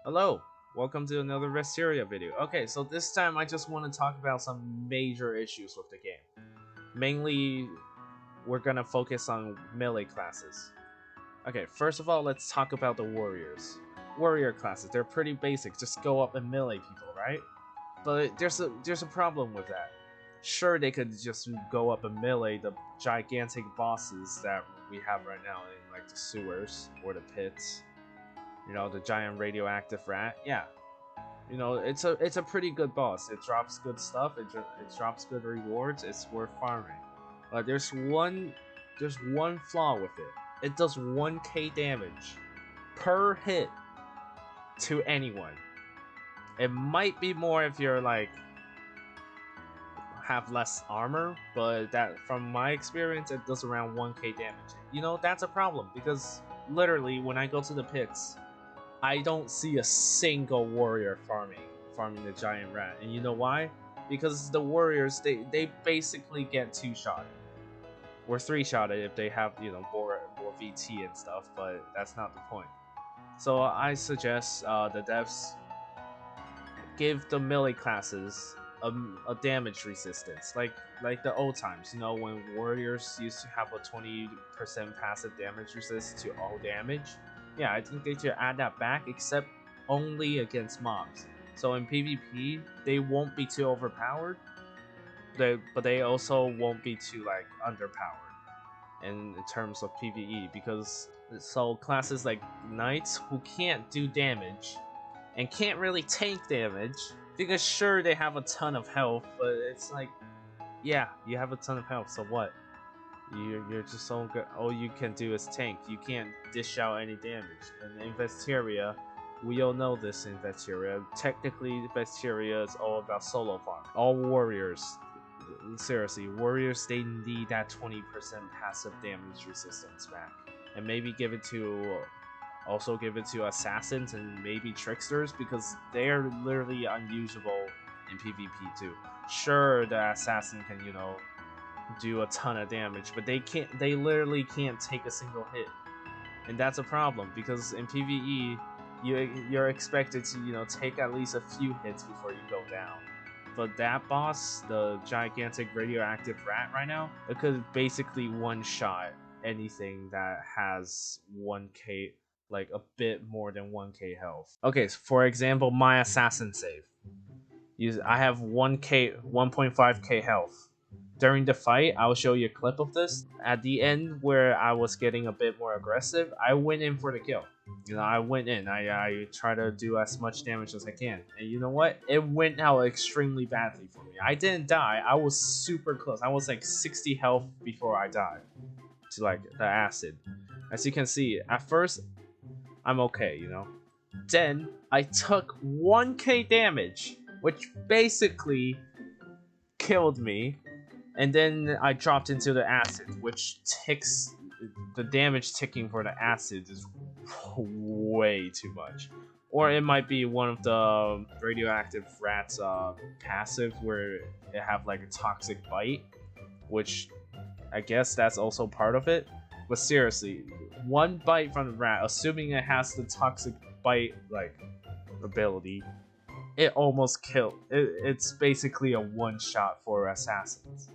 Hello, welcome to another Vesteria video. Okay, so this time I just want to talk about some major issues with the game. Mainly, we're gonna focus on melee classes. Okay, first of all, let's talk about the warriors. Warrior classes, they're pretty basic, just go up and melee people, right? But there's a problem with that. Sure, they could just go up and melee the gigantic bosses that we have right now in like the sewers or the pits. You know, the giant radioactive rat. Yeah, you know, it's a pretty good boss. It drops good stuff. It drops good rewards. It's worth farming. But there's one flaw with it. It does 1k damage per hit to anyone. It might be more if you're like have less armor, but that from my experience it does around 1k damage. You know, that's a problem because literally when I go to the pits, I don't see a single warrior farming the giant rat. And you know why? Because the warriors they basically get 2-shotted. Or 3-shotted if they have, you know, more VT and stuff, but that's not the point. So I suggest the devs give the melee classes a damage resistance, like the old times, you know, when warriors used to have a 20% passive damage resist to all damage. Yeah, I think they should add that back, except only against mobs. So in PvP, they won't be too overpowered, but they also won't be too like underpowered in terms of PvE, because so classes like knights who can't do damage and can't really tank damage, because sure they have a ton of health, but it's like, yeah, you have a ton of health, so what? You're just so good. All you can do is tank. You can't dish out any damage. And in Vesteria, we all know this in Vesteria. Technically, Vesteria is all about solo farm. All warriors, seriously, warriors, they need that 20% passive damage resistance back. And maybe give it to assassins and maybe tricksters, because they're literally unusable in PvP too. Sure, the assassin can, you know, do a ton of damage, but they literally can't take a single hit. And that's a problem, because in PvE you're expected to, you know, take at least a few hits before you go down. But that boss, the gigantic radioactive rat right now, it could basically one-shot anything that has 1k, like a bit more than 1k health. Okay, so for example, my assassin save. I have 1.5k health. During the fight, I'll show you a clip of this. At the end, where I was getting a bit more aggressive, I went in for the kill. You know, I went in. I try to do as much damage as I can. And you know what? It went out extremely badly for me. I didn't die. I was super close. I was like 60 health before I died to like the acid. As you can see, at first, I'm okay, you know. Then, I took 1k damage, which basically killed me. And then I dropped into the acid, which ticks. The damage ticking for the acid is way too much. Or it might be one of the radioactive rats' passive, where it have like a toxic bite, which I guess that's also part of it. But seriously, one bite from the rat, assuming it has the toxic bite like ability, it almost killed. It's basically a one-shot for assassins.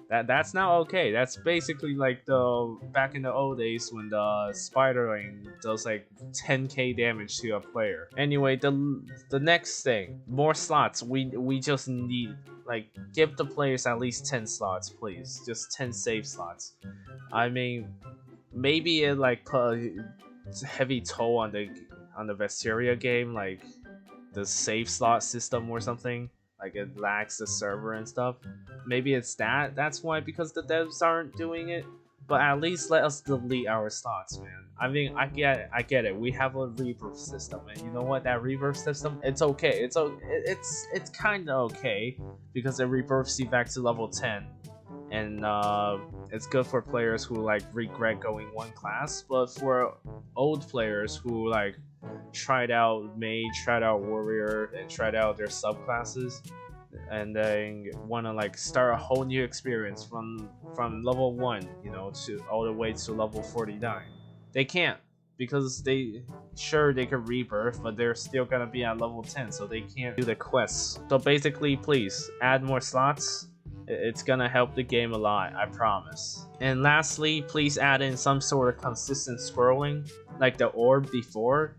That's not okay. That's basically like the back in the old days when the spiderling does like 10k damage to a player. Anyway, the next thing, more slots. We just need, like, give the players at least 10 slots, please. Just 10 save slots. I mean, maybe it like put a heavy toll on the Vesteria game, like the save slot system or something. Like it lags the server and stuff. Maybe it's that. That's why, because the devs aren't doing it. But at least let us delete our slots, man. I mean, I get it. We have a rebirth system, and you know what? That rebirth system, it's okay. It's kind of okay, because it rebirths you back to level 10, and it's good for players who like regret going one class. But for old players who like tried out mage, tried out warrior, and tried out their subclasses, and then want to like start a whole new experience from level 1, you know, to all the way to level 49, they can't. because they could rebirth, but they're still gonna be at level 10, so they can't do the quests. So basically, please add more slots. It's gonna help the game a lot, I promise. And lastly, please add in some sort of consistent scrolling, like the orb before.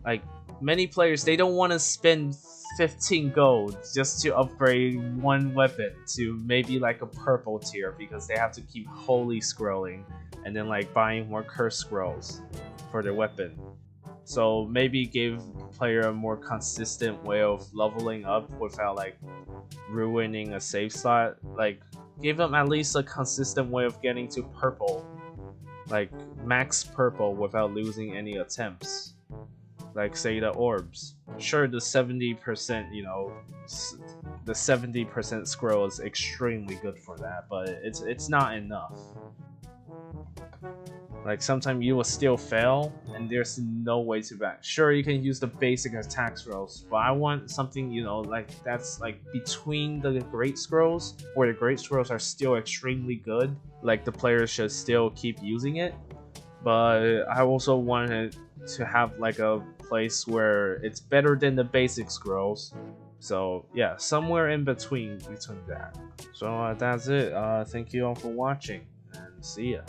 Like, many players, they don't want to spend 15 gold just to upgrade one weapon to maybe like a purple tier, because they have to keep holy scrolling and then like buying more curse scrolls for their weapon. So maybe give player a more consistent way of leveling up without like ruining a save slot. Like, give them at least a consistent way of getting to purple, like max purple, without losing any attempts. Like, say the orbs. Sure, the 70%, you know, the 70% scroll is extremely good for that, but it's not enough. Like, sometimes you will still fail, and there's no way to back. Sure, you can use the basic attack scrolls, but I want something, you know, like that's like between the great scrolls, where the great scrolls are still extremely good. Like, the players should still keep using it, but I also wanted to have like a place where it's better than the basic scrolls. So yeah, somewhere in between that. So that's it. Thank you all for watching, and see ya.